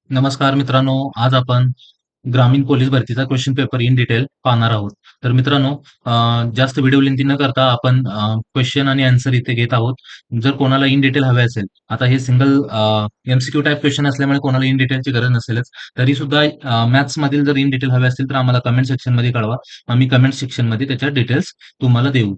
नमस्कार मित्रांनो, आज आपण ग्रामीण पोलीस भरतीचा क्वेश्चन पेपर इन डिटेल पाहणार आहोत. तर मित्रांनो, जास्त व्हिडिओ लेंथी न करता आपण क्वेश्चन आणि आन्सर इथे घेत आहोत. जर कोणाला इन डिटेल हवे असेल, आता हे सिंगल एमसीक्यू टाइप क्वेश्चन असल्यामुळे कोणाला इन डिटेलची गरज नसेलच. तरी सुद्धा मॅथ्समधील जर इन डिटेल हवे असतील तर आम्हाला कमेंट सेक्शनमध्ये कळवा. आम्ही कमेंट सेक्शनमध्ये त्याच्या डिटेल्स तुम्हाला देऊ.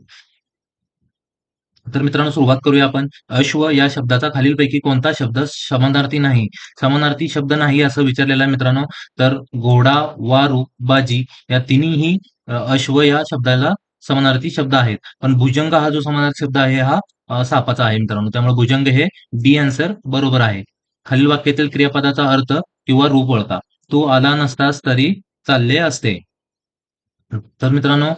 तर मित्रांनो, सुरुवात करूया आपण. अश्व या शब्दाचा खालीलपैकी कोणता शब्द समानार्थी नाही? समानार्थी शब्द नाही असं विचारलेलं आहे मित्रांनो. तर घोडा, वारू, बाजी या तिन्हीही अश्व या शब्दाला समानार्थी शब्द आहेत. पण भुजंग हा जो समानार्थी शब्द आहे हा सापाचा आहे मित्रांनो. त्यामुळे भुजंग हे डी आन्सर बरोबर आहे. खालील वाक्यातील क्रियापदाचा अर्थ किंवा रूप ओळखा. तू आला नसतास तरी चालले असते. तर मित्रांनो,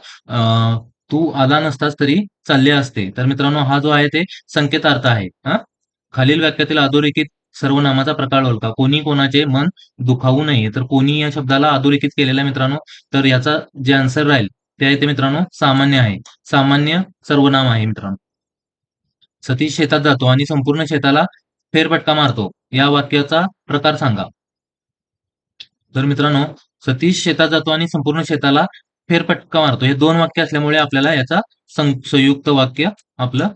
तू आला नसतास तरी चालले असते. तर मित्रांनो, हा जो आहे ते संकेतार्थ आहे. खालील वाक्यातील अधोरेखित सर्वनामाचा प्रकार ओळखा. कोणी कोणाचे मन दुखावू नये. तर कोणी या शब्दाला अधोरेखित केलेला आहे मित्रांनो. तर याचा जे आन्सर राहील ते आहे ते मित्रांनो सामान्य आहे. सामान्य सर्वनाम आहे मित्रांनो. सतीश शेतात जातो आणि संपूर्ण शेताला फेरफटका मारतो. या वाक्याचा प्रकार सांगा. तर मित्रांनो, सतीश शेतात जातो आणि संपूर्ण शेताला फेरफटका मारतो. हे 2 वाक्य असल्यामुळे आपल्याला याचा संयुक्त वाक्य आपलं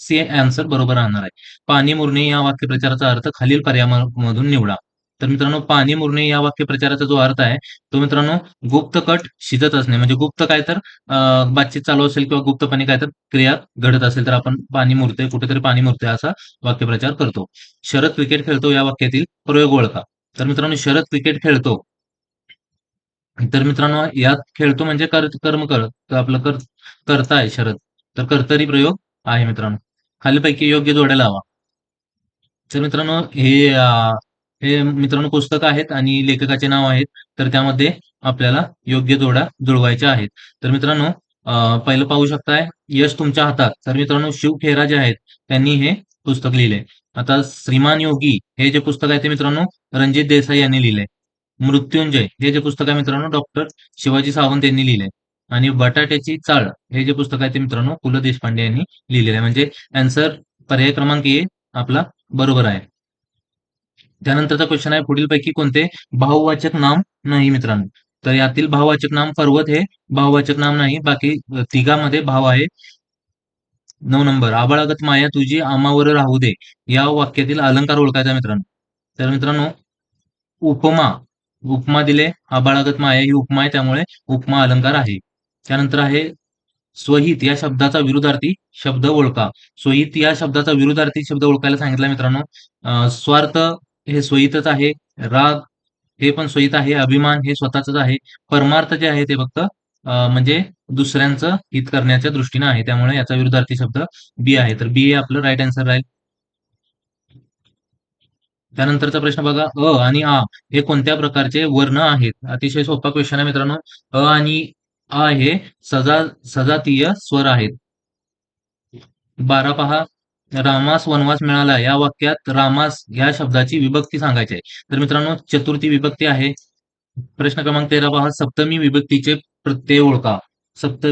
सी आन्सर बरोबर राहणार आहे. पाणी मुरणे या वाक्यप्रचाराचा अर्थ खालील पर्यायामधून निवडा. तर मित्रांनो, पाणी मुरणे या वाक्यप्रचाराचा जो अर्थ आहे, तो मित्रांनो गुप्त कट शिजत असणे. म्हणजे गुप्त काय तर बातचीत चालू असेल किंवा गुप्तपणे काय तर क्रिया घडत असेल तर आपण पाणी मुरते, कुठेतरी पाणी मुरते असा वाक्यप्रचार करतो. शरद क्रिकेट खेळतो या वाक्यातील प्रयोग ओळखा. तर मित्रांनो, शरद क्रिकेट खेळतो. तर मित्रांनो, यात खेळतो म्हणजे कर्म आपलं कर्ता आहे शरद. तर कर्तरी प्रयोग आहे मित्रांनो. खालीलपैकी योग्य जोड्या लावा. तर मित्रांनो, हे मित्रांनो पुस्तकं आहेत आणि लेखकाचे नाव आहेत. तर त्यामध्ये आपल्याला योग्य जोड्या जुळवायच्या आहेत. तर मित्रांनो, पहिलं पाहू शकताय, यश तुमच्या हातात. तर मित्रांनो, शिव खेरा जे आहेत त्यांनी हे पुस्तक लिहिलंय. आता श्रीमान योगी हे जे पुस्तक आहे ते मित्रांनो रणजित देसाई यांनी लिहिलंय. मृत्युंजय हे जे पुस्तक आहे मित्रांनो डॉक्टर शिवाजी सावंत यांनी लिहिलंय. आणि बटाट्याची चाळ हे जे पुस्तक आहे ते मित्रांनो पु. ल. देशपांडे यांनी लिहिलेलं आहे. म्हणजे आन्सर पर्याय क्रमांक ए आपला बरोबर आहे. त्यानंतरचा क्वेश्चन आहे, पुढीलपैकी कोणते भाववाचक नाम नाही मित्रांनो? तर यातील भाववाचक नाम पर्वत हे भाववाचक नाम नाही. बाकी तिघामध्ये भाव आहे. 9 नंबर, आबाळागत माया तुझी आमावर राहू दे. या वाक्यातील अलंकार ओळखायचा मित्रांनो. तर मित्रांनो, उपमा, उपमा दिले. आबाळागत माया ही उपमा आहे त्यामुळे उपमा अलंकार आहे. त्यानंतर आहे स्वहित या शब्दाचा विरुद्धार्थी शब्द ओळखा. स्वहित या शब्दाचा विरुद्धार्थी शब्द ओळखायला सांगितला मित्रांनो. स्वार्थ हे स्वहितच आहे. राग हे पण स्वहित आहे. अभिमान हे स्वतःच आहे. परमार्थ जे आहे ते फक्त म्हणजे दुसऱ्यांचं हित करण्याच्या दृष्टीने आहे. त्यामुळे याचा विरुद्धार्थी शब्द बी आहे. तर बी हे आपलं राईट आन्सर राहील. त्यानंतरचा प्रश्न बघा, अ आणि आ हे कोणत्या प्रकारचे वर्ण आहेत? अतिशय सोपा क्वेश्चन आहे मित्रांनो. अ आणि आ हे सजातीय स्वर आहेत. 12 पहा, रामास वनवास मिळाला या वाक्यात रामास या शब्दाची विभक्ती सांगायची आहे. तर मित्रांनो, चतुर्थी विभक्ती आहे. प्रश्न क्रमांक 13 पहा, सप्तमी विभक्तीचे प्रत्यय ओळखा. सप्त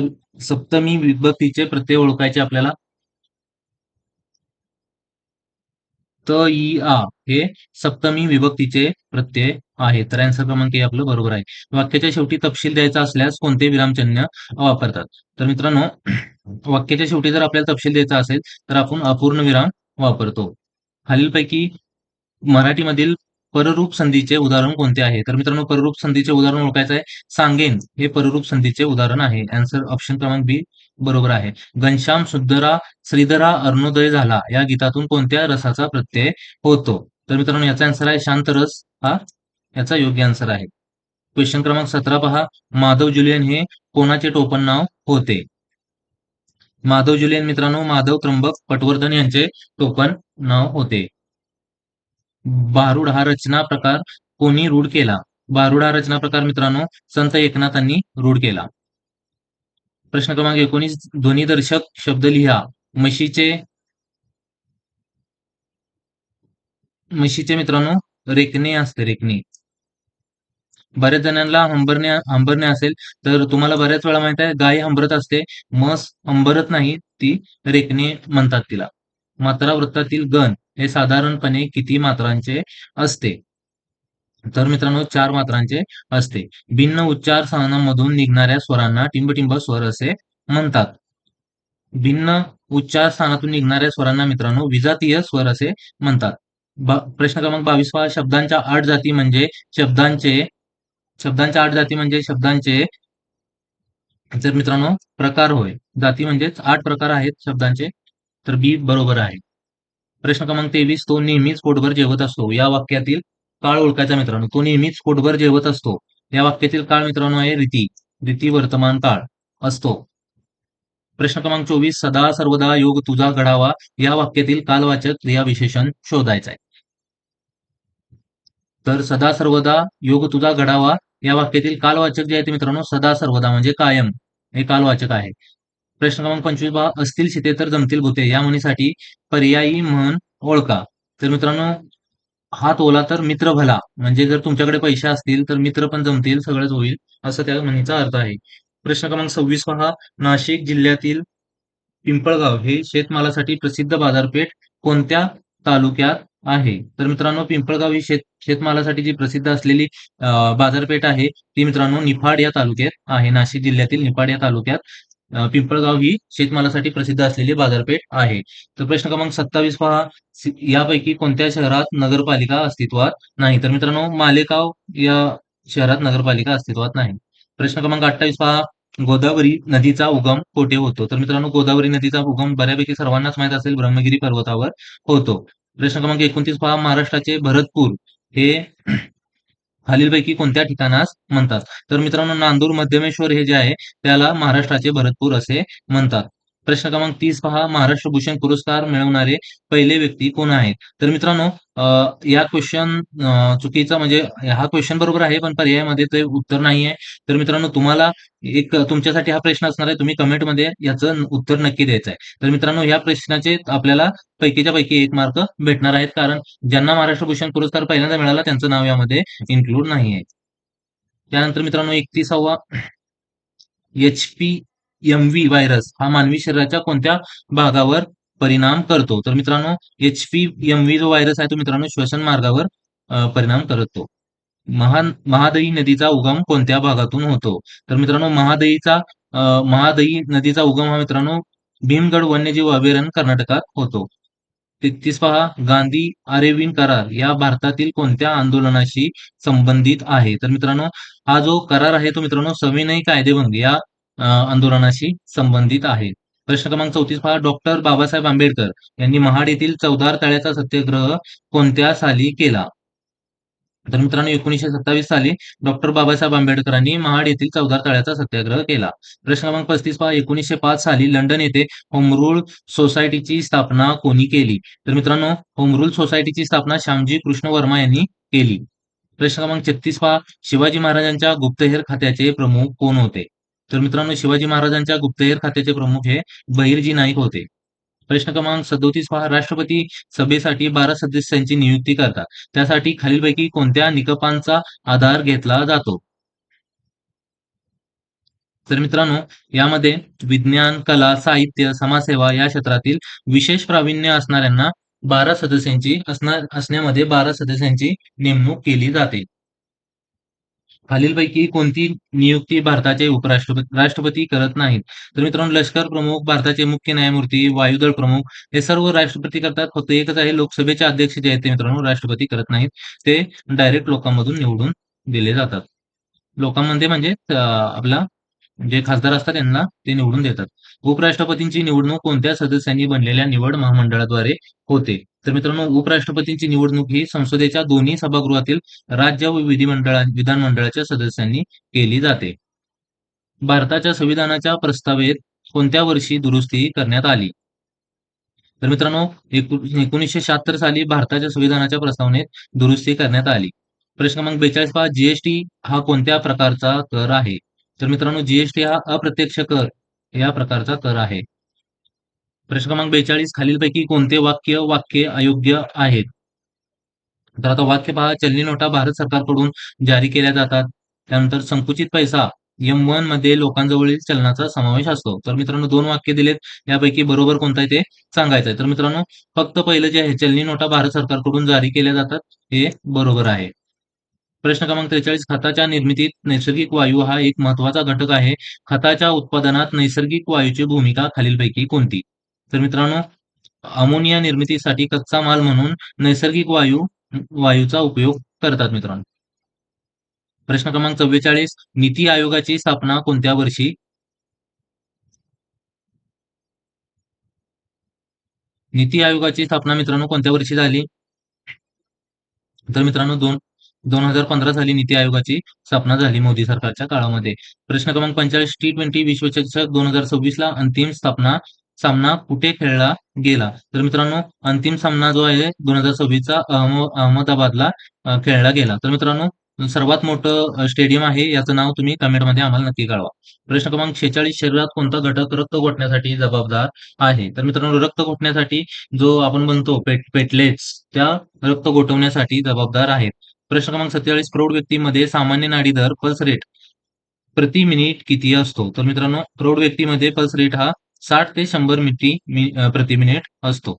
सप्तमी विभक्तीचे प्रत्यय ओळखायचे आपल्याला. त, इ, आ हे सप्तमी विभक्तीचे प्रत्यय आहे. तर आन्सर क्रमांक हे आपलं बरोबर आहे. वाक्याच्या शेवटी तपशील द्यायचा असल्यास कोणते विरामचिन्ह वापरतात? तर मित्रांनो, वाक्याच्या शेवटी जर आपल्याला तपशील द्यायचा असेल तर आपण अपूर्ण विराम वापरतो. खालीलपैकी मराठीमधील पररूप संधीचे उदाहरण कोणते आहे? तर मित्रांनो, पररूप संधीचे उदाहरण ओळखायचं आहे. सांगेन हे पररूप संधीचे उदाहरण आहे. आन्सर ऑप्शन क्रमांक बी बरोबर आहे. घनश्याम सुंदरा श्रीधरा अरुणोदय झाला या गीतातून कोणत्या रसाचा प्रत्यय होतो? तर मित्रांनो, याचा आन्सर आहे शांत रस हा याचा योग्य आन्सर आहे. क्वेश्चन क्रमांक 17 पहा, माधव ज्युलियन हे कोणाचे टोपण नाव होते? माधव ज्युलियन मित्रांनो माधव त्र्यंबक पटवर्धन यांचे टोपण नाव होते. भारुड हा रचना प्रकार कोणी रूढ केला? भारुड हा रचना प्रकार मित्रांनो संत एकनाथांनी रूढ केला. प्रश्न क्रमांक 19, ध्वनिदर्शक शब्द लिहा. म्हशीचे म्हशीचे मित्रांनो रेकणे असते, रेकणे. बऱ्याच जणांना हंबरणे हंबरणे असेल तर तुम्हाला बऱ्याच वेळा माहित आहे गाय हंबरत असते, म्हस हंबरत नाही, ती रेकणे म्हणतात तिला. मात्रा वृत्तातील गण हे साधारणपणे किती मात्रांचे असते? तर मित्रांनो 4 मात्रांचे असते. भिन्न उच्चार सहनामधून निघणाऱ्या स्वरांना टिंब-टिंब स्वर असे म्हणतात. भिन्न उच्चार स्थानातून निघणाऱ्या स्वरांना मित्रांनो विजातीय स्वर असे म्हणतात. प्रश्न क्रमांक 22 शब्दांच्या 8 जाती म्हणजे शब्दांचे शब्दांच्या 8 जाती म्हणजे शब्दांचे तर मित्रांनो प्रकार होय. जाती म्हणजेच 8 प्रकार आहेत शब्दांचे. तर बी बरोबर आहे. प्रश्न क्रमांक 23 तो नेहमीच पोटभर जेवत असतो. या वाक्यातील काळ ओळखायचा मित्रांनो. तो नेहमीच पोटभर जेवत असतो. या वाक्यातील काळ मित्रांनो आहे रीती. रीती वर्तमान काळ असतो. प्रश्न क्रमांक 24 सदा सर्वदा योग तुझा घडावा या वाक्यातील कालवाचक क्रियाविशेषण शोधायचा आहे. तर सदा सर्वदा योग तुझा घडावा या वाक्यातील कालवाचक जे आहे ते मित्रांनो सदा सर्वदा म्हणजे कायम हे कालवाचक आहे. प्रश्न क्रमांक 25 पहा असतील शिते तर जमतील भुते या म्हणीसाठी पर्यायी म्हण ओळखा. तर मित्रांनो हात ओला तर मित्र भला म्हणजे जर तुमच्याकडे पैसे असतील तर मित्र पण जमतील सगळंच होईल असं त्या म्हणीचा अर्थ आहे. प्रश्न क्रमांक 26 पहा नाशिक जिल्ह्यातील पिंपळगाव हे शेतमालासाठी प्रसिद्ध बाजारपेठ कोणत्या तालुक्यात आहे? तर मित्रांनो पिंपळगाव ही शेतमालासाठी जी प्रसिद्ध असलेली बाजारपेठ आहे ती मित्रांनो निफाड या तालुक्यात आहे. नाशिक जिल्ह्यातील निफाड या तालुक्यात पिंपळगाव ही शेतमालासाठी प्रसिद्ध असलेली बाजारपेठ आहे. तर प्रश्न क्रमांक 27 पहा यापैकी कोणत्या शहरात नगरपालिका अस्तित्वात नाही? तर मित्रांनो मालेगाव या शहरात नगरपालिका अस्तित्वात नाही. प्रश्न क्रमांक 28 पहा गोदावरी नदीचा उगम कोठे होतो? तर मित्रांनो गोदावरी नदीचा उगम बऱ्यापैकी सर्वांनाच माहीत असेल ब्रह्मगिरी पर्वतावर होतो. प्रश्न क्रमांक 29 पहा महाराष्ट्राचे भरतपूर हे खालीलपैकी कोणत्या ठिकाणास म्हणतात? तर मित्रांनो नांदूर मध्यमेश्वर हे जे आहे त्याला महाराष्ट्राचे भरतपूर असे म्हणतात. प्रश्न क्रमांक 30 पहा महाराष्ट्र भूषण पुरस्कार मिळवणारे पहिले व्यक्ती कोण आहेत? तर मित्रांनो या क्वेश्चन चुकीचा म्हणजे हा क्वेश्चन बरोबर आहे पण पर्यायामध्ये ते उत्तर नाहीये. तर मित्रांनो तुम्हाला एक तुमच्यासाठी हा प्रश्न असणार आहे. तुम्ही कमेंटमध्ये याचं उत्तर नक्की द्यायचं आहे. तर मित्रांनो या प्रश्नाचे आपल्याला पैकीच्या पैकी 1 मार्क भेटणार आहेत. कारण ज्यांना महाराष्ट्र भूषण पुरस्कार पहिल्यांदा मिळाला त्यांचं नाव यामध्ये इन्क्लूड नाहीये. त्यानंतर मित्रांनो 31वा एच-पी-एम-व्ही व्हायरस हा मानवी शरीराच्या कोणत्या भागावर परिणाम करतो? तर मित्रांनो एच-पी-एम-व्ही जो व्हायरस आहे तो मित्रांनो श्वसन मार्गावर परिणाम करतो. महादई नदीचा उगम कोणत्या भागातून होतो? तर मित्रांनो महादई नदीचा उगम हा मित्रांनो भीमगड वन्यजीव अभयारण्य कर्नाटकात होतो. 33 पहा गांधी आरेविन करार या भारतातील कोणत्या आंदोलनाशी संबंधित आहे? तर मित्रांनो हा जो करार आहे तो मित्रांनो सविनय कायदेभंग या आंदोलनाशी संबंधित आहे. प्रश्न क्रमांक 34 पहा डॉक्टर बाबासाहेब आंबेडकर यांनी महाड येथील चौदार तळ्याचा सत्याग्रह कोणत्या साली केला? तर मित्रांनो 1927 साली डॉक्टर बाबासाहेब आंबेडकरांनी महाड येथील चौदार तळ्याचा सत्याग्रह केला. प्रश्न क्रमांक 35 पहा 1905 साली लंडन येथे होम रूल सोसायटीची स्थापना कोणी केली? तर मित्रांनो होम रूल सोसायटीची स्थापना श्यामजी कृष्ण वर्मा यांनी केली. प्रश्न क्रमांक 36 पहा शिवाजी महाराजांच्या गुप्तहेर खात्याचे प्रमुख कोण होते? तर मित्रांनो शिवाजी महाराजांच्या गुप्तहेर खात्याचे प्रमुख हे बहिर्जी नाईक होते. प्रश्न क्रमांक 37 पहा राष्ट्रपती सभेसाठी 12 सदस्यांची नियुक्ती करतात. त्यासाठी खालीलपैकी कोणत्या निकषांचा आधार घेतला जातो? तर मित्रांनो यामध्ये विज्ञान, कला, साहित्य, समाजसेवा या क्षेत्रातील विशेष प्रावीण्य असणाऱ्यांना 12 सदस्यांची असण्यामध्ये 12 सदस्यांची नेमणूक केली जाते. खालीलपैकी कोणती नियुक्ती भारताचे राष्ट्रपती करत नाहीत? तर मित्रांनो लष्कर प्रमुख, भारताचे मुख्य न्यायमूर्ती, वायुदल प्रमुख हे सर्व राष्ट्रपती करतात. फक्त एकच आहे लोकसभेचे अध्यक्ष जे आहेत ते मित्रांनो राष्ट्रपती करत नाहीत. ते डायरेक्ट लोकांमधून निवडून दिले जातात. लोकांमध्ये म्हणजे आपला जे खासदार असतात त्यांना ते निवडून देतात. उपराष्ट्रपतींची निवडणूक कोणत्या सदस्यांनी बनलेल्या निवड महामंडळाद्वारे होते? तर मित्रांनो उपराष्ट्रपतींची निवडणूक ही संसदेच्या दोन्ही सभागृहातील राज्य व विधानमंडळाच्या सदस्यांनी केली जाते. भारताच्या संविधानाच्या प्रस्तावेत कोणत्या वर्षी दुरुस्ती करण्यात आली? तर मित्रांनो 1976 साली भारताच्या संविधानाच्या प्रस्तावनेत दुरुस्ती करण्यात आली. प्रश्न क्रमांक 42 पहा जी हा कोणत्या प्रकारचा कर आहे? तर मित्रांनो जी हा अप्रत्यक्ष कर या प्रकारचा कर आहे. प्रश्न क्रमांक 42 खालीलपैकी कोणते वाक्य अयोग्य आहेत? तर आता वाक्य पहा चलनी नोटा भारत सरकारकडून जारी केल्या जातात. त्यानंतर संकुचित पैसा M1 मध्ये लोकांजवळील चलनाचा समावेश असतो. तर मित्रांनो 2 वाक्य दिलेत. यापैकी बरोबर कोणतं आहे ते सांगायचं आहे. तर मित्रांनो फक्त पहिलं जे आहे चलनी नोटा भारत सरकारकडून जारी केल्या जातात हे बरोबर आहे. प्रश्न क्रमांक 43, खताच्या निर्मितीत नैसर्गिक वायू हा एक महत्त्वाचा घटक आहे. खताच्या उत्पादनात नैसर्गिक वायूची भूमिका खालीलपैकी कोणती? तर मित्रांनो, अमोनिया निर्मितीसाठी कच्चा माल म्हणून नैसर्गिक वायूचा उपयोग करतात मित्रांनो. प्रश्न क्रमांक 44, नीती आयोगाची स्थापना कोणत्या वर्षी? नीती आयोगाची स्थापना मित्रांनो कोणत्या वर्षी झाली? तर मित्रांनो 2015 साली नीती आयोगाची स्थापना झाली मोदी सरकारच्या काळामध्ये. प्रश्न क्रमांक 45, T20 विश्वचषक 2026ला अंतिम सामना कुठे खेळला गेला? तर मित्रांनो, अंतिम सामना जो आहे 2026चा अहमदाबादला खेळला गेला. तर मित्रांनो, सर्वात मोठं स्टेडियम आहे, याचं नाव तुम्ही कमेंटमध्ये आम्हाला नक्की कळवा. प्रश्न क्रमांक 46, शरीरात कोणता घटक रक्त गोठण्यासाठी जबाबदार आहे? तर मित्रांनो, रक्त गोठण्यासाठी जो आपण म्हणतो पेटलेट्स, त्या रक्त गोठवण्यासाठी जबाबदार आहेत. प्रश्न क्रमांक 47, प्रौढ व्यक्तीमध्ये सामान्य नाडी दर पल्स रेट प्रति मिनिट किती असतो? तर मित्रांनो, प्रौढ व्यक्तीमध्ये पल्स रेट हा 60 ते 100 प्रति मिनिट असतो.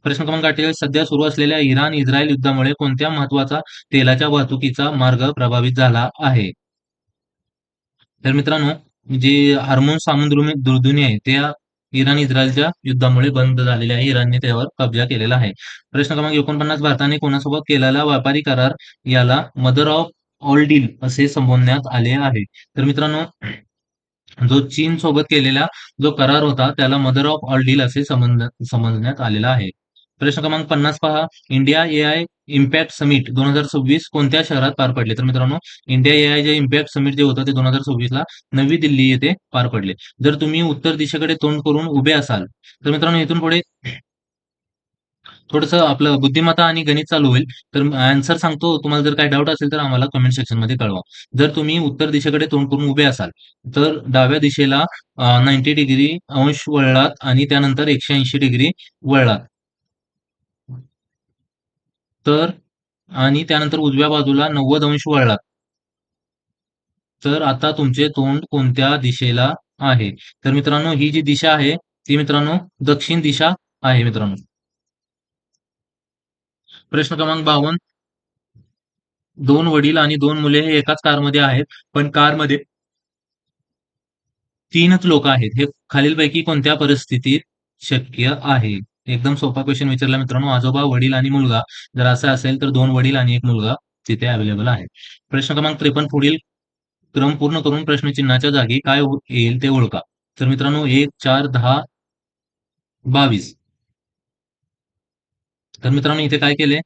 प्रश्न क्रमांक 48, सध्या सुरू असलेल्या इराण-इस्रायल युद्धामुळे कोणत्या महत्त्वाचा तेलाच्या वाहतुकीचा मार्ग प्रभावित झाला आहे? तर मित्रांनो, जे हार्मोन सामुद्रधुनी आहे, त्या इराण-इस्रायलच्या युद्धामुळे बंद झालेले आहे. इराणने त्यावर कब्जा केलेला आहे. प्रश्न क्रमांक 49, भारताने कोणासोबत केलेला व्यापारी करार याला मदर ऑफ ऑल डील असे संबोधण्यात आले आहे? तर मित्रांनो, जो चीन सोबत केलेला जो करार होता, त्याला मदर ऑफ ऑल डील असे समजण्यात आलेला आहे. प्रश्न क्रमांक 50 पहा, इंडिया एआय इम्पॅक्ट समिट 2026 कोणत्या शहरात पार पडले? तर मित्रांनो, इंडिया एआय जे इम्पॅक्ट समिट जे होतं ते 2026ला नवी दिल्ली येथे पार पडले. जर तुम्ही उत्तर दिशेकडे तोंड करून उभे असाल, तर मित्रांनो इथून पुढे थोडंसं आपलं बुद्धिमत्ता आणि गणित चालू होईल. तर आन्सर सांगतो. तुम्हाला जर काही डाऊट असेल तर आम्हाला कमेंट सेक्शनमध्ये कळवा. जर तुम्ही उत्तर दिशेकडे तोंड करून उभे असाल, तर डाव्या दिशेला 90 डिग्री अंश वळलात आणि त्यानंतर 180 डिग्री वळलात. तर आणि त्यानंतर उजव्या बाजूला 90 अंश वळलात. तर आता तुमचे तोंड कोणत्या दिशेला आहे? तर मित्रांनो, ही जी दिशा आहे, ती मित्रांनो दक्षिण दिशा आहे मित्रांनो. प्रश्न क्रमांक 52, 2 वडील आणि 2 मुले हे एकाच कारमध्ये आहेत, पण कारमध्ये 3च लोकं आहेत. हे खालीलपैकी कोणत्या परिस्थितीत शक्य आहे? एकदम सोपा क्वेशन विचारला मित्रांनो. आजोबा, वडील आणि मुलगा. जर असं असेल तर 2 वडील आणि 1 मुलगा तिथे अवेलेबल आहे. प्रश्न क्रमांक 53, पुढील क्रम पूर्ण करून प्रश्नचिन्हाच्या जागी काय येईल ते ओळखा. तर मित्रांनो, 1, 4, 10, 22. तर मित्रांनो इथे काय केलंय,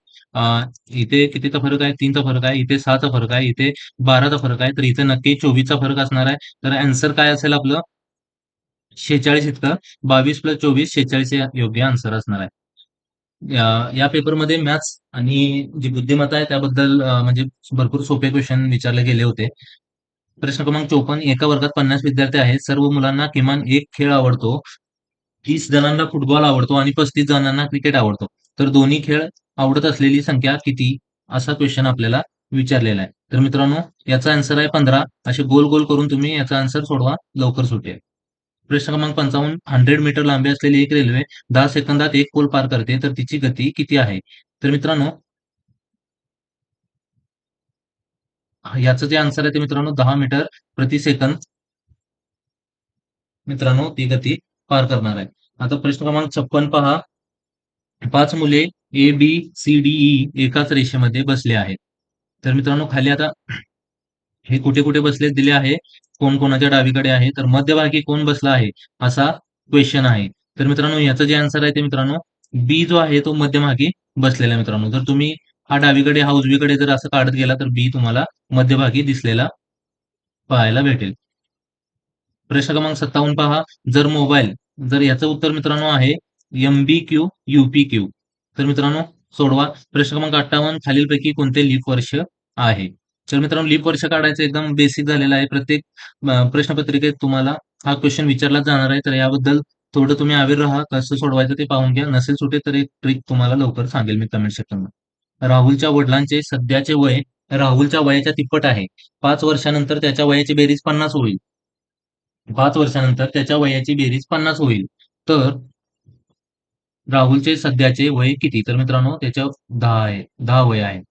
इथे कितीचा फरक आहे? 3चा फरक आहे. इथे 6चा फरक आहे. इथे 12चा फरक आहे. तर इथे नक्की 24चा फरक असणार आहे. तर आन्सर काय असेल आपलं? 46 इतकं. 22 + 24 46 हे योग्य आन्सर असणार आहे. या पेपरमध्ये मॅथ्स आणि जी बुद्धिमत्ता आहे त्याबद्दल म्हणजे भरपूर सोपे क्वेशन विचारले गेले होते. प्रश्न क्रमांक 54, एका वर्गात 50 विद्यार्थी आहेत. सर्व मुलांना किमान एक खेळ आवडतो. 30 जणांना फुटबॉल आवडतो आणि 35 जणांना क्रिकेट आवडतो. तर दोन्ही खेळ आवडत असलेली संख्या किती? असा क्वेशन आपल्याला विचारलेला आहे. तर मित्रांनो, याचा आन्सर आहे 15. असे गोल-गोल करून तुम्ही याचा आन्सर सोडवा, लवकर सुटेल. प्रश्न क्रमांक 55, 100 मीटर लांबी असलेली एक रेल्वे 10 सेकंदात एक पूल पार करते, तर तिची गती किती आहे? तर मित्रांनो, याचं जे आन्सर आहे ते मित्रांनो 10 मीटर प्रति सेकंद मित्रांनो ती गती पार करणार आहे. आता प्रश्न क्रमांक 56 पहा. 5 मुले ए, बी, सी, डी, ई एकाच रेषेमध्ये बसले आहेत. तर मित्रांनो खाली आता हे कुठे-कुठे बसलेत दिले आहे. कोण कोणाच्या डावीकडे आहे. तर मध्यभागी कोण बसला आहे? असा क्वेशन आहे. तर मित्रांनो याचं जे आन्सर आहे ते मित्रांनो बी जो आहे तो मध्यभागी बसलेला आहे मित्रांनो. जर तुम्ही हा डावीकडे, हा उजवीकडे जर असं काढत गेला तर बी तुम्हाला मध्यभागी दिसलेला पाहायला भेटेल. प्रश्न क्रमांक 57 पहा. जर याचं उत्तर मित्रांनो आहे एम-बी-क्यू, यू-पी-क्यू. तर मित्रांनो सोडवा. प्रश्न क्रमांक 58, खालीलपैकी कोणते लीप वर्ष आहे? तर मित्रांनो लीप वर्ष काढायचं एकदम बेसिक झालेलं आहे. प्रत्येक प्रश्नपत्रिकेत तुम्हाला हा क्वेशन विचारलाच जाणार आहे. तर याबद्दल थोडं तुम्ही अवेअर राहा. कसं सोडवायचं ते पाहून घ्या. नसेल सुटे तर एक ट्रिक तुम्हाला लवकर सांगेल मी कमेंट सेक्शनमध्ये. राहुलच्या वडिलांचे सध्याचे वय राहुलच्या वयाच्या तिप्पट आहे. 5 वर्षानंतर त्याच्या वयाची बेरीज 50 होईल. 5 वर्षानंतर त्याच्या वयाची बेरीज 50 होईल. तर राहुलचे सध्याचे वय किती? तर मित्रांनो त्याच्या 10 आहे. 10 वय आहे.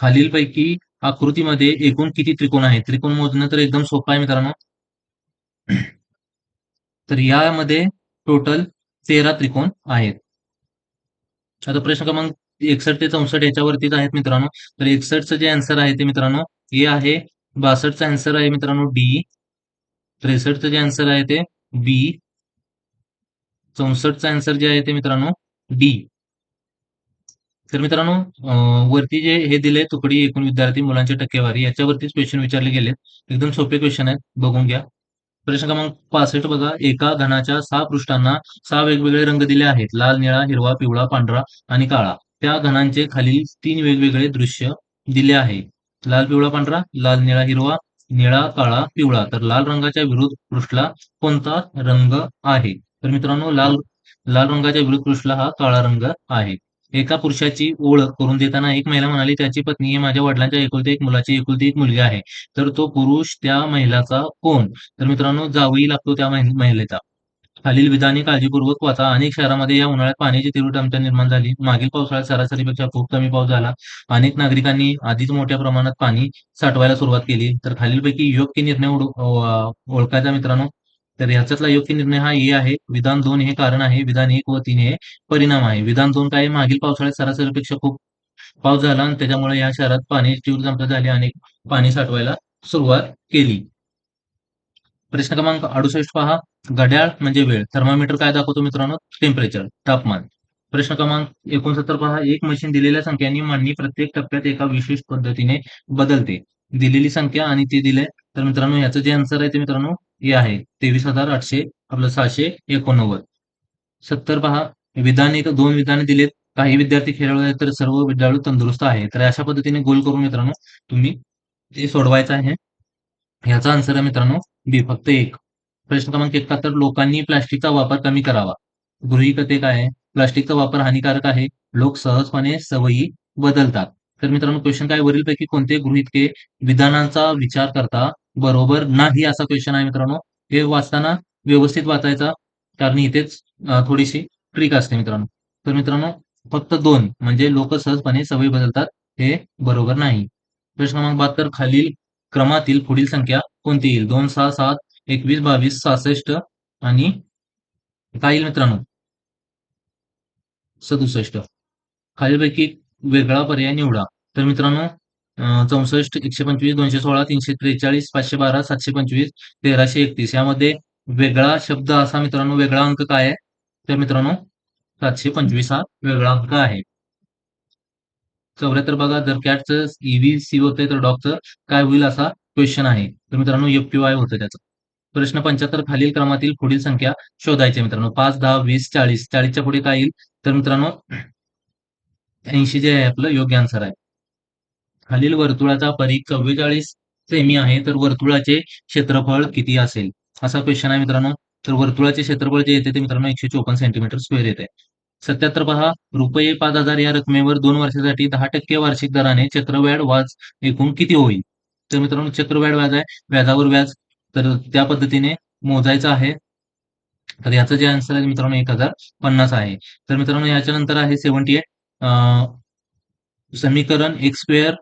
खालीलपैकी आकृतीमध्ये एकूण किती त्रिकोण आहेत? त्रिकोण मोजणं तर एकदम सोपं आहे मित्रांनो. तर यामध्ये टोटल 13 त्रिकोण आहेत. आता प्रश्न क्रमांक 61 ते 64 याच्यावरतीच आहेत मित्रांनो. तर 61चं जे आन्सर आहे ते मित्रांनो ए आहे. 62चा आन्सर आहे मित्रांनो डी. 63चं जे आन्सर आहे ते बी. 64चं आन्सर जे आहे ते मित्रांनो डी. तर मित्रांनो वरती जे हे दिले तुकडी एकूण विद्यार्थी मुलांची टक्केवारी याच्यावरतीच क्वेश्चन विचारले गेलेत. एकदम सोपे क्वेश्चन आहेत. बघून घ्या. प्रश्न क्रमांक 65 बघा. एका घनाच्या 6 पृष्ठांना 6 वेगवेगळे रंग दिले आहेत. लाल, निळा, हिरवा, पिवळा, पांढरा आणि काळा. त्या घनांचे खालील 3 वेगवेगळे दृश्य दिले आहे. लाल, पिवळा, पांढरा, लाल, निळा, हिरवा, निळा, काळा, पिवळा. तर लाल रंगाच्या विरुद्ध पृष्ठला कोणता रंग आहे? तर मित्रांनो लाल लाल रंगाच्या विरुद्ध पृष्ठला हा काळा रंग आहे. एका पुरुषाची ओळख करून देताना एक महिला म्हणाली, त्याची पत्नी ही माझ्या वडिलांच्या एकुलती एक मुलाची एकुलती एक मुलगी आहे. तर तो पुरुष त्या महिलाचा कोण? तर मित्रांनो जावई लागतो त्या महिलेचा. खालील विधाने काळजीपूर्वक वाचा. अनेक शहरांमध्ये या उन्हाळ्यात पाण्याची तीव्र टंचाई निर्माण झाली. मागील पावसाळ्यात सरासरीपेक्षा खूप कमी पाऊस झाला. अनेक नागरिकांनी आधीच मोठ्या प्रमाणात पाणी साठवायला सुरुवात केली. तर खालीलपैकी योग्य निर्णय ओळखायचा मित्रांनो. तर ह्याच्यातला योग्य निर्णय हा ए आहे. विधान 2 हे कारण आहे. विधान 1 व 3 हे परिणाम आहे. विधान 2 काय आहे? मागील पावसाळ्यात सरासरीपेक्षा खूप पाऊस झाला आणि त्याच्यामुळे या शहरात पाण्याची तीव्र टंचाई झाली. अनेक पाणी साठवायला सुरुवात केली. प्रश्न क्रमांक 68 पहा. घड्याळ म्हणजे वेळ. थर्मामीटर काय दाखवतो मित्रांनो? टेम्परेचर, तापमान. प्रश्न क्रमांक 69 पहा. एक मशीन दिलेल्या संख्यांनी मांडणी प्रत्येक टप्प्यात एका विशिष्ट पद्धतीने बदलते. दिलेली संख्या आणि ते दिले. तर मित्रांनो याचं जे आन्सर आहे ते मित्रांनो हे आहे 23,800 आपलं 689. 70 पहा. विधान एक 2 विधाने दिलेत. काही विद्यार्थी खेळाडू आहेत तर सर्व विद्यार्थी तंदुरुस्त आहेत. तर अशा पद्धतीने गोल करून मित्रांनो तुम्ही ते सोडवायचं आहे. ह्याचा आन्सर आहे मित्रांनो बी फक्त एक. प्रश्न क्रमांक 71 लोकांनी प्लास्टिकचा वापर कमी करावा. गृहीतके काय आहे? प्लास्टिकचा वापर हानिकारक आहे. लोक सहजपणे सवयी बदलतात. तर मित्रांनो क्वेश्चन काय वरीलपैकी कोणते गृहीतके विधानांचा विचार करता बरोबर नाही असा क्वेश्चन आहे मित्रांनो. हे वाचताना व्यवस्थित वाचायचा कारण इथेच थोडीशी ट्रिक असते मित्रांनो. तर मित्रांनो फक्त 2 म्हणजे लोक सहजपणे सवयी बदलतात हे बरोबर नाही. प्रश्न क्रमांक 72 खालील क्रमातील पुढील संख्या कोणती येईल? 2, 6, 7, 21, 22, 66 आणि काय येईल मित्रांनो? 67. खालीलपैकी वेगळा पर्याय निवडा. तर मित्रांनो 64, 125, 216, 343, 512, 725, 1331 यामध्ये वेगळा शब्द असा मित्रांनो वेगळा अंक काय आहे? तर मित्रांनो 725 हा वेगळा अंक आहे. 74 बघा जर कॅटचं ई-व्ही-सी होतंय तर डॉगचं काय होईल असा क्वेश्चन आहे. तर मित्रांनो एफ-पी-वाय होतं त्याचं. प्रश्न 75 खालील क्रमातील पुढील संख्या शोधायची मित्रांनो 5, 10, 20, 40. 40च्या पुढे काय येईल? तर मित्रांनो 80 जे आहे आपलं योग्य आन्सर आहे. खालील वर्तुळाचा परिघ 44 सेमी आहे, तर वर्तुळाचे क्षेत्रफळ किती असेल? असा क्वेश्चन आहे मित्रांनो. तर वर्तुळाचे क्षेत्रफळ जे येते ते मित्रांनो 154 सेंटीमीटर स्क्वेअर येते. 77 पहा. रुपये 5,000 या रकमेवर 2 वर्षासाठी 10% वार्षिक दराने चक्रवाढ व्याज एकूण किती होईल? तर मित्रांनो चक्रवाढ व्याज आहे, व्याजावर व्याज. तर त्या पद्धतीने मोजायचं आहे. तर याचं जे आन्सर आहे मित्रांनो 1050 आहे. तर मित्रांनो याच्यानंतर आहे 78 समीकरण x square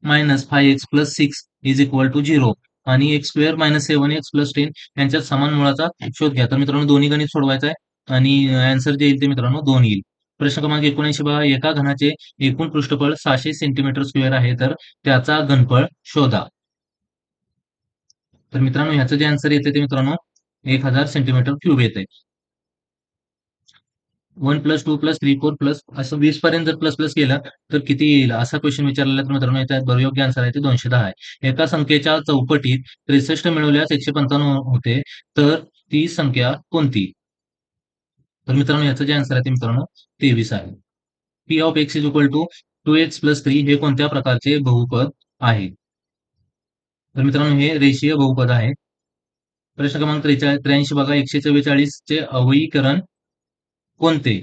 minus 5x plus 6 is equal to 0 आणि x square minus 7x plus 10 यांच्यात समान मुळाचा शोध घ्या. तर मित्रांनो दोन्ही गणित सोडवायचं आहे आणि आन्सर जे येईल ते मित्रांनो 2 येईल. प्रश्न क्रमांक 79 बघा. एका घनाचे एकूण पृष्ठफळ 600 सेंटीमीटर स्क्वेअर आहे, तर त्याचा घनफळ शोधा. तर मित्रांनो ह्याचं जे आन्सर येते ते मित्रांनो 1000 सेंटीमीटर क्यूब येते. 1 प्लस 2 प्लस 3 4 प्लस असं 20 पर्यंत जर प्लस प्लस केलं तर किती येईल असा क्वेश्चन विचारलेला तर मित्रांनो याच्यात बरोबर योग्य आन्सर आहे ते 210 आहे. एका संख्येच्या चौपटीत 63 मिळवल्यास 155 होते, तर ती संख्या कोणती? तर मित्रांनो याचं जे आन्सर आहे ते मित्रांनो 23 आहे. P of x is equal to 2x plus 3 हे कोणत्या प्रकारचे बहुपद आहे? तर मित्रांनो हे रेषीय बहुपद आहे. प्रश्न क्रमांक 83 बघा. 144 चे अवयवीकरण कोणते?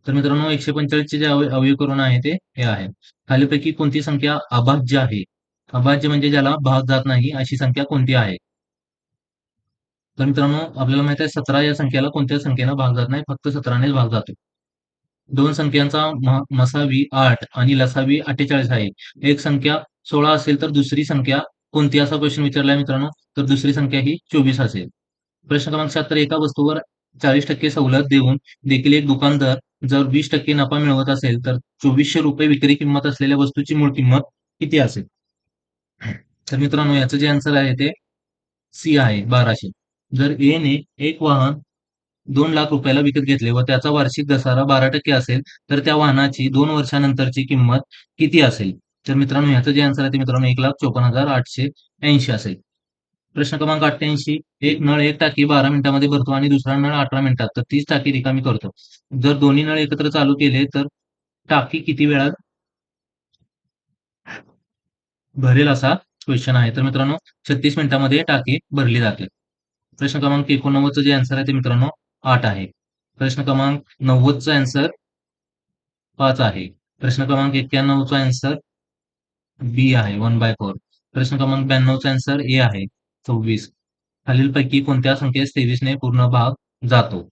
तर मित्रांनो 145 चे जे अवयवीकरण आहे ते हे आहे. खालीलपैकी कोणती संख्या अभाज्य आहे? अभाज्य म्हणजे ज्याला भाग जात नाही अशी संख्या कोणती आहे? तर मित्रांनो आपल्याला माहित आहे 17 या संख्येला कोणत्या संख्येनं भाग जात नाही, फक्त 17नेच भाग जातो. दोन संख्यांचा मसावी 8 आणि लसावी 48 आहे. एक संख्या 16 असेल तर दुसरी संख्या कोणती असा क्वेशन विचारलाय मित्रांनो, तर दुसरी संख्या ही 24 असेल. प्रश्न क्रमांक 7 तर एका वस्तूवर 40% सवलत देऊन देखील एक दुकानदार जर 20% नफा मिळवत असेल, तर ₹2400 विक्री किंमत असलेल्या वस्तूची मूळ किंमत किती असेल? तर मित्रांनो याचं जे आन्सर आहे ते सी आहे 1200. जर एने एक वाहन 2,00,000 रुपयाला विकत घेतले व त्याचा वार्षिक घसारा 12% असेल, तर त्या वाहनाची 2 वर्षानंतरची किंमत किती असेल? तर मित्रांनो ह्याचं जे आन्सर आहे ते मित्रांनो 1,54,880 असेल. प्रश्न क्रमांक 88 एक नळ एक टाकी 12 मिनिटांमध्ये भरतो आणि दुसरा नळ 18 मिनिटात, तर 30 टाकी रिकामी करतो. जर दोन्ही नळ एकत्र चालू केले, तर टाकी किती वेळात भरेल असा क्वेशन आहे. तर मित्रांनो 36 मिनिटांमध्ये टाकी भरली जाते. प्रश्न क्रमांक 89 जे आन्सर आहे ते मित्रांनो 8 आहे. प्रश्न क्रमांक 90 चा आन्सर 5 आहे. प्रश्न क्रमांक 91 चा आन्सर बी आहे 1/4. प्रश्न क्रमांक 92 चा आन्सर ए आहे 24. खालीलपैकी कोणत्या संख्येस 23 ने पूर्ण भाग जातो?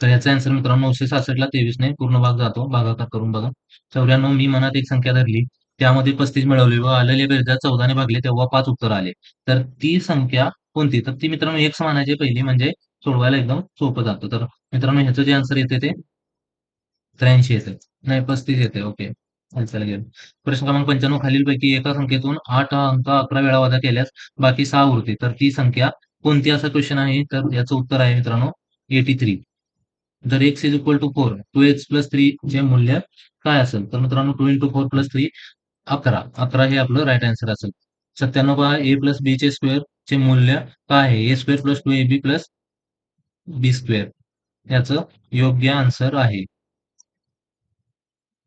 तर याचा आन्सर मित्रांनो 966 ला 23 ने पूर्ण भाग जातो. भागाकार करून बघा. 94 मी मनात एक संख्या धरली. त्यामध्ये 35 मिळवली व आलेल्या बेरजा 14 ने भागले तेव्हा 5 उत्तर आले. तर ती संख्या कोणती? तर ती मित्रांनो एक्स मानायची पहिली म्हणजे सोडवायला एकदम सोपं जातं. तर मित्रांनो ह्याचं जे आन्सर येते ते 83 येते. नाही 35 येते. ओके. चला गेलं. प्रश्न क्रमांक 95 खालीलपैकी एका संख्येतून 8 हा अंक 11 वेळा वजा केल्यास बाकी 6 उरते. तर ती संख्या कोणती असा क्वेशन आहे? तर याचं उत्तर आहे मित्रांनो 83. जर x is equal to 4, 2x plus 3 चे मूल्य काय असेल? तर मित्रांनो 2 इंटू 4 प्लस 3 11. 11 हे आपलं राइट आन्सर असेल. 97 पहा a प्लस b चे स्क्वेअर चे मूल्य काय आहे? a square plus 2ab plus b square याचं योग्य आन्सर आहे.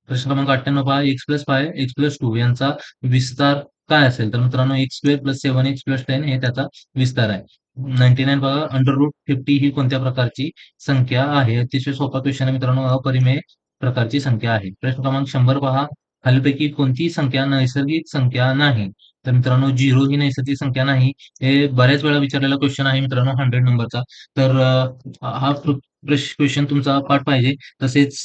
प्रश्न क्रमांक 98 पहा x प्लस 5 x प्लस 2 यांचा विस्तार काय असेल? तर मित्रांनो x square plus 7x plus 10 हे त्याचा विस्तार आहे. 99 बघा अंडर रूट 50 ही कोणत्या प्रकारची संख्या आहे? अतिशय सोपा क्वेशन आहे मित्रांनो. अपरिमेय प्रकारची संख्या आहे. प्रश्न क्रमांक 100 पहा खालीलपैकी कोणती संख्या नैसर्गिक संख्या नाही? तर मित्रांनो 0 ही नैसर्गिक संख्या नाही. हे बऱ्याच वेळा विचारलेला क्वेशन आहे मित्रांनो 100 नंबरचा. तर हा क्वेशन तुमचा पाठ पाहिजे. तसेच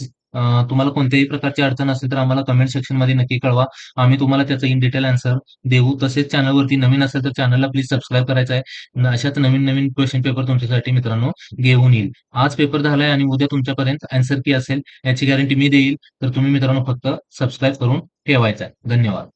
तुम्हाला कोणत्याही प्रकारची अडचण असेल तर आम्हाला कमेंट सेक्शनमध्ये नक्की कळवा. आम्ही तुम्हाला त्याचा इन डिटेल आन्सर देऊ. तसेच चॅनलवरती नवीन असेल तर चॅनलला प्लीज सबस्क्राईब करायचं आहे. अशाच नवीन-नवीन क्वेशन पेपर तुमच्यासाठी मित्रांनो घेऊन येईल. आज पेपर झालाय आणि उद्या तुमच्यापर्यंत आन्सर की असेल याची गॅरंटी मी देईल. तर तुम्ही मित्रांनो फक्त सबस्क्राईब करून ठेवायचं आहे. धन्यवाद.